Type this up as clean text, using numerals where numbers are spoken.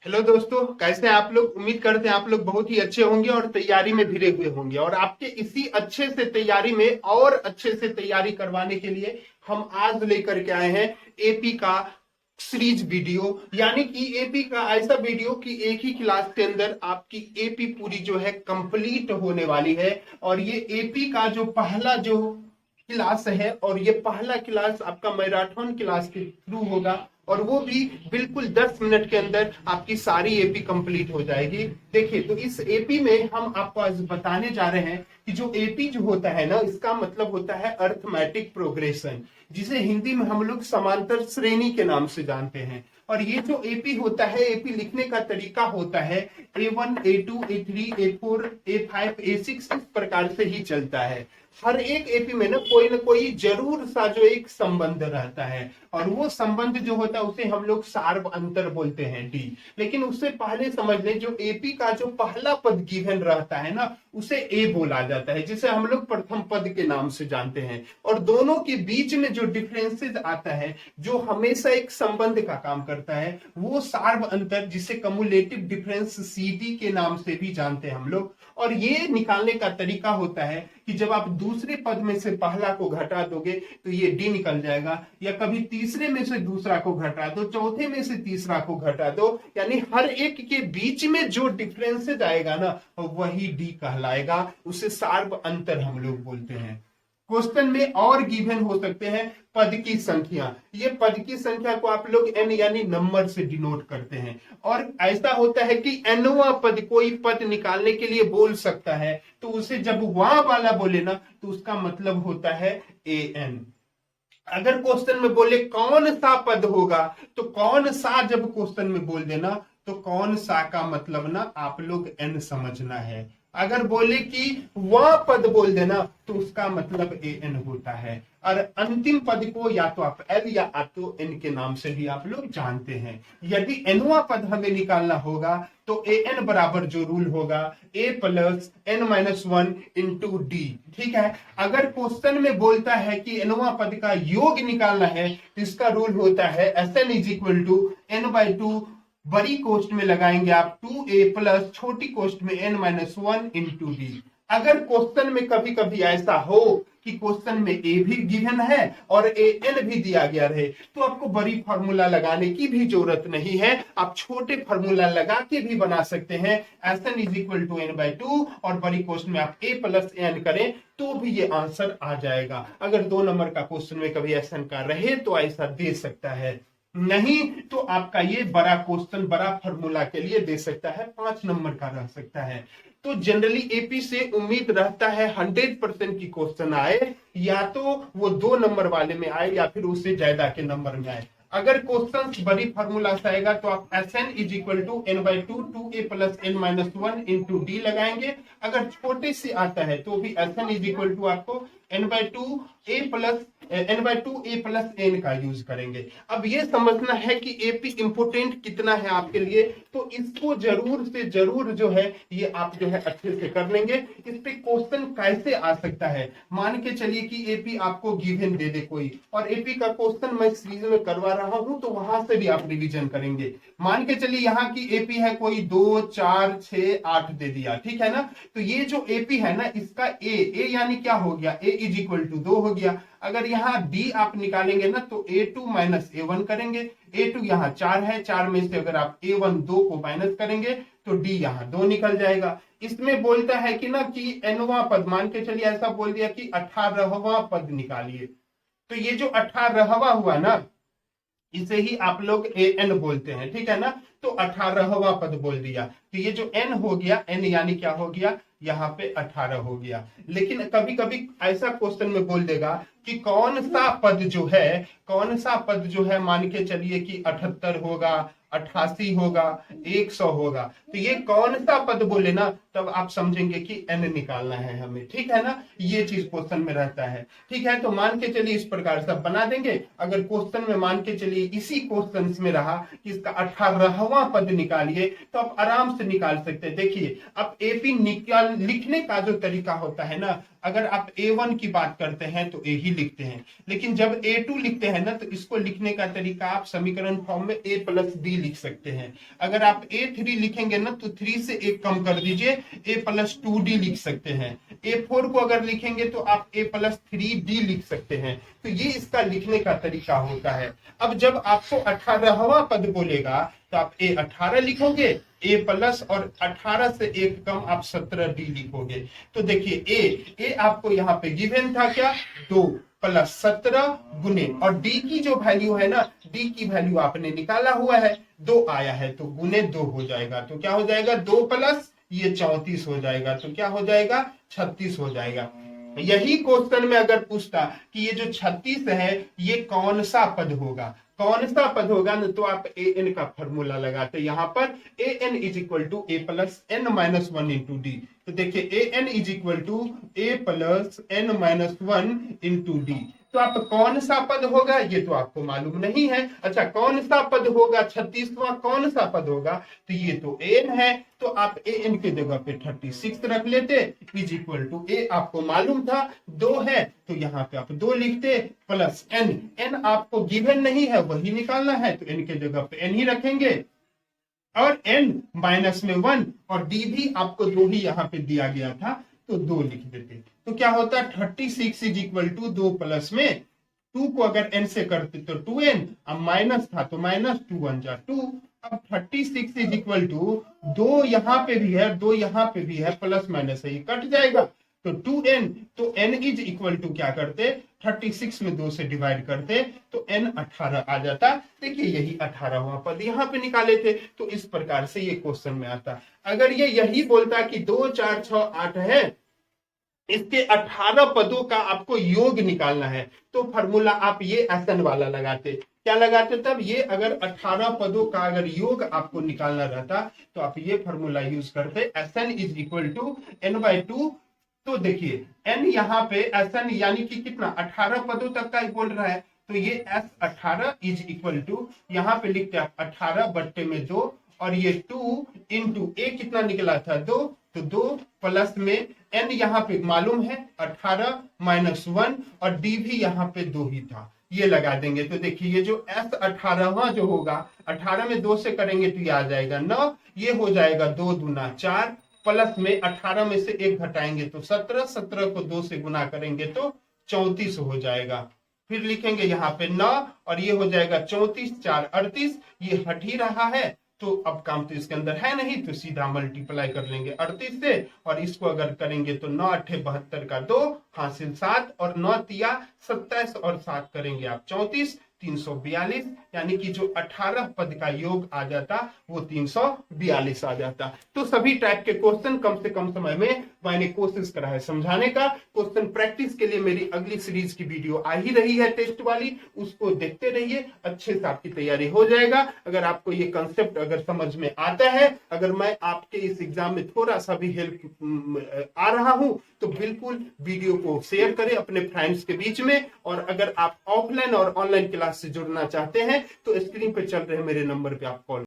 Hello दोस्तों, कैसे हैं आप लोग। उम्मीद करते हैं आप लोग बहुत ही अच्छे होंगे और तैयारी में भिड़े हुए होंगे। और आपके इसी अच्छे से तैयारी में और अच्छे से तैयारी करवाने के लिए हम आज लेकर के आए हैं एपी का सीरीज वीडियो। यानी कि एपी का ऐसा वीडियो कि एक ही क्लास के अंदर आपकी एपी पूरी जो है कंप्लीट होने वाली है। और ये एपी का जो पहला जो क्लास है, और ये पहला क्लास आपका मैराथन क्लास के थ्रू होगा। और वो भी बिल्कुल 10 मिनट के अंदर आपकी सारी एपी कंप्लीट हो जाएगी। देखिए, तो इस एपी में हम आपको आज बताने जा रहे हैं कि जो एपी जो होता है ना, इसका मतलब होता है अर्थमेटिक प्रोग्रेशन, जिसे हिंदी में हम लोग समांतर श्रेणी के नाम से जानते हैं। और ये जो एपी होता है, एपी लिखने का तरीका होता है A1 A2 A3 A4 A5 A6, इस प्रकार से ही चलता है। हर एक एपी में ना कोई जरूर सा जो एक संबंध रहता है, और वो संबंध जो होता है उसे हम लोग सार्व अंतर बोलते हैं, डी। लेकिन उससे पहले समझ लें, जो एपी का जो पहला पद गिवन रहता है ना, उसे ए बोला जाता है, जिसे हम लोग प्रथम पद के नाम से जानते हैं। और दोनों के बीच में जो डिफरेंसेस आता है, जो हमेशा एक संबंध का काम करता है, वो सार्व अंतर, जिसे कम्युलेटिव डिफरेंस सीडी के नाम से भी जानते हैं हम लोग। और ये निकालने का तरीका होता है कि जब आप दूसरे पद में से पहला को घटा दोगे तो ये डी निकल जाएगा, या कभी तीसरे में से दूसरा को घटा दो, चौथे में से तीसरा को घटा दो, यानी हर एक के बीच में जो डिफरेंसेज आएगा ना, वही डी कहलाएगा। उसे सार्व अंतर हम लोग बोलते हैं। क्वेश्चन में और गिवन हो सकते हैं पद की संख्या। ये पद की संख्या को आप लोग एन यानी नंबर से डिनोट करते हैं। और ऐसा होता है कि एनवा पद कोई पद निकालने के लिए बोल सकता है, तो उसे जब वहां वाला बोले ना, तो उसका मतलब होता है ए एन। अगर क्वेश्चन में बोले कौन सा पद होगा, तो कौन सा जब क्वेश्चन में बोल देना, तो कौन सा का मतलब ना आप लोग एन समझना है। अगर बोले कि वह पद बोल देना, तो उसका मतलब ए एन होता है। और अंतिम पद को या तो आप एल या तो एन के नाम से भी आप लोग जानते हैं। यदि एनवा पद हमें निकालना होगा, तो ए एन बराबर जो रूल होगा A plus N minus one into D. ठीक है। अगर क्वेश्चन में बोलता है कि एनवा पद का योग निकालना है, तो इसका रूल होता है S N is equal to N by two, बड़ी कोष्ट में लगाएंगे आप 2a प्लस छोटी कोष्ट में n minus one into D. अगर क्वेश्चन में कभी कभी ऐसा हो कि क्वेश्चन में ए भी गिवन है और ए एन भी दिया गया रहे, तो आपको बड़ी फॉर्मूला लगाने की भी जरूरत नहीं है। आप छोटे फॉर्मूला लगा के भी बना सकते हैं, S N is equal to N by two, और बड़ी कोष्ट में आप ए प्लस एन करें तो भी ये आंसर आ जाएगा। अगर 2 नंबर का क्वेश्चन में कभी एस एन का रहे तो ऐसा दे सकता है, नहीं तो आपका ये बड़ा क्वेश्चन बड़ा फॉर्मूला के लिए दे सकता है, 5 नंबर का रह सकता है। तो जनरली एपी से उम्मीद रहता है 100% की क्वेश्चन आए, या तो वो 2 नंबर वाले में आए या फिर उससे ज्यादा के नंबर में आए। अगर क्वेश्चन बड़ी फॉर्मूला से आएगा, तो आप S N is equal to N by two, 2a plus N minus one into D लगाएंगे। अगर छोटे से आता है तो भी S N is equal to आपको N by two A plus N का यूज करेंगे। अब ये समझना है कि एपी इंपोर्टेंट कितना है आपके लिए, तो इसको जरूर से जरूर जो है ये आप जो है अच्छे से कर लेंगे। इस पे क्वेश्चन कैसे आ सकता है, मान के चलिए कि एपी आपको गिवन दे दे कोई, और एपी का क्वेश्चन मैं सीरीज में करवा रहा हूं, तो वहां से भी आप रिवीजन करेंगे। मान के चलिए यहाँ की एपी है कोई 2 4 6 8 दे दिया, ठीक है ना। तो ये जो एपी है ना, इसका ए यानी क्या हो गया, ए इज इक्वल टू 2 हो गया। अगर यहाँ डी आप निकालेंगे ना, तो a2 माइनस a1 करेंगे। a2 यहाँ 4 है, 4 में से अगर आप a1 2 को माइनस करेंगे तो d यहाँ 2 निकल जाएगा। इसमें बोलता है कि ना कि nवां पद, मान के चलिए ऐसा बोल दिया कि 18वां पद निकालिए, तो ये जो 18वां हुआ ना, इसे ही आप लोग ए एन बोलते हैं, ठीक है ना। तो 18वां पद बोल दिया, तो ये जो एन हो गया, एन यानी क्या हो गया, यहाँ पे 18 हो गया। लेकिन कभी कभी ऐसा क्वेश्चन में बोल देगा कि कौन सा पद जो है मान के चलिए कि 78 होगा, 88 होगा, 100 होगा, तो ये कौन सा पद बोले ना, तब आप समझेंगे कि एन निकालना है हमें, ठीक है ना। ये चीज क्वेश्चन में रहता है, ठीक है। तो मान के चलिए इस प्रकार से बना देंगे। अगर क्वेश्चन में मान के चलिए इसी क्वेश्चन में रहा कि इसका 18वां पद निकालिए, तो आप आराम से निकाल सकते हैं। देखिए, अब एपी निकाल लिखने का जो तरीका होता है ना, अगर आप A1 की बात करते हैं तो A ही लिखते हैं, लेकिन जब A2 लिखते हैं ना तो इसको लिखने का तरीका आप समीकरण फॉर्म में A प्लस डी लिख सकते हैं। अगर आप A3 लिखेंगे ना तो 3 से 1 कम कर दीजिए, A प्लस 2D लिख सकते हैं। A4 को अगर लिखेंगे तो आप A प्लस 3D लिख सकते हैं। तो ये इसका लिखने का तरीका होता है। अब जब आपको 18वां पद बोलेगा तो आप A18 लिखोगे, A प्लस और 18 से 1 कम आप 17D लिखोगे। तो देखिए A आपको यहाँ पे गिवन था क्या, 2 प्लस 17 गुने, और D की जो वैल्यू है ना, D की वैल्यू आपने निकाला हुआ है, 2 आया है तो गुने 2 हो जाएगा। तो क्या हो जाएगा, 2 प्लस ये 34 हो जाएगा, तो क्या हो जाएगा, 36 हो जाएगा। यही क्वेश्चन में अगर पूछता कि ये जो 36 है ये कौन सा पद होगा, कौन सा पद होगा ना, तो आप ए एन का फॉर्मूला लगाते, यहां पर A N is equal to A plus N minus one into D. तो देखिए A N is equal to A plus N minus one into D. तो आप कौन सा पद होगा ये तो आपको मालूम नहीं है। अच्छा, कौन सा पद होगा, 36वां कौन सा पद होगा, तो ये तो एन है, तो आप ए एन के जगह पे 36 रख लेते, इज इक्वल टू ए आपको मालूम था 2 है तो यहाँ पे आप 2 लिखते, प्लस एन, एन आपको गिवन नहीं है वही निकालना है तो एन के जगह पे एन ही रखेंगे, और एन माइनस में 1, और डी भी आपको 2 ही यहाँ पे दिया गया था तो 2 लिख देते। तो क्या होता है, 36 इज इक्वल टू 2 प्लस में 2 को अगर n से करते तो 2n, अब माइनस था तो माइनस 2 1 जा 2। अब 36 इज इक्वल टू 2 यहाँ पे भी है 2 यहाँ पे भी है, प्लस माइनस है ये कट जाएगा तो 2n, तो n इज इक्वल टू क्या करते, 36 में 2 से डिवाइड करते तो n 18 आ जाता। देखिए यही 18वां पद यहाँ पे निकाले थे, तो इस प्रकार से ये क्वेश्चन में आता। अगर ये यही बोलता कि 2 4 6 8 है, इसके 18 पदों का आपको योग निकालना है, तो फॉर्मूला आप ये एसएन वाला लगाते। क्या लगाते तब, ये अगर 18 पदों का अगर योग आपको निकालना रहता तो आप ये फॉर्मूला यूज करते, S N is equal to N by 2। तो देखिए एन यहाँ पे एसएन यानी कि कितना, 18 पदों तक का बोल रहा है, तो ये एस 18 इज इक्वल टू, यहाँ पे लिखते आप 18 बट्टे में 2, और ये 2 इंटू ए कितना निकला था 2, तो 2 प्लस में n यहाँ पे मालूम है 18 माइनस 1, और d भी यहाँ पे 2 ही था, ये लगा देंगे। तो देखिए ये जो s 18वां जो होगा, 18 में 2 से करेंगे तो ये आ जाएगा 9, ये हो जाएगा 2 दूना 4, प्लस में 18 में से 1 घटाएंगे तो 17, 17 को 2 से गुना करेंगे तो 34 हो जाएगा। फिर लिखेंगे यहाँ पे 9, और ये हो जाएगा 34 4 38, ये हट ही रहा है तो अब काम तो इसके अंदर है नहीं, तो सीधा मल्टीप्लाई कर लेंगे 38 से, और इसको अगर करेंगे तो 9 8 72 का 2 हासिल 7, और 9 तिया 27, और 7 करेंगे आप 34, 342, यानी कि जो 18 पद का योग आ जाता वो 342 आ जाता। तो सभी टाइप के क्वेश्चन कम से कम समय में मैंने कोशिश करा है समझाने का। क्वेश्चन प्रैक्टिस के लिए मेरी अगली सीरीज की वीडियो आ ही रही है टेस्ट वाली, उसको देखते रहिए, अच्छे से आपकी तैयारी हो जाएगा। अगर आपको ये कंसेप्ट अगर समझ में आता है, अगर मैं आपके इस एग्जाम में थोड़ा सा भी हेल्प आ रहा हूं तो बिल्कुल वीडियो को शेयर करें अपने फ्रेंड्स के बीच में। और अगर आप ऑफलाइन और ऑनलाइन क्लास से जुड़ना चाहते हैं तो स्क्रीन पर चल रहे मेरे नंबर पे आप कॉल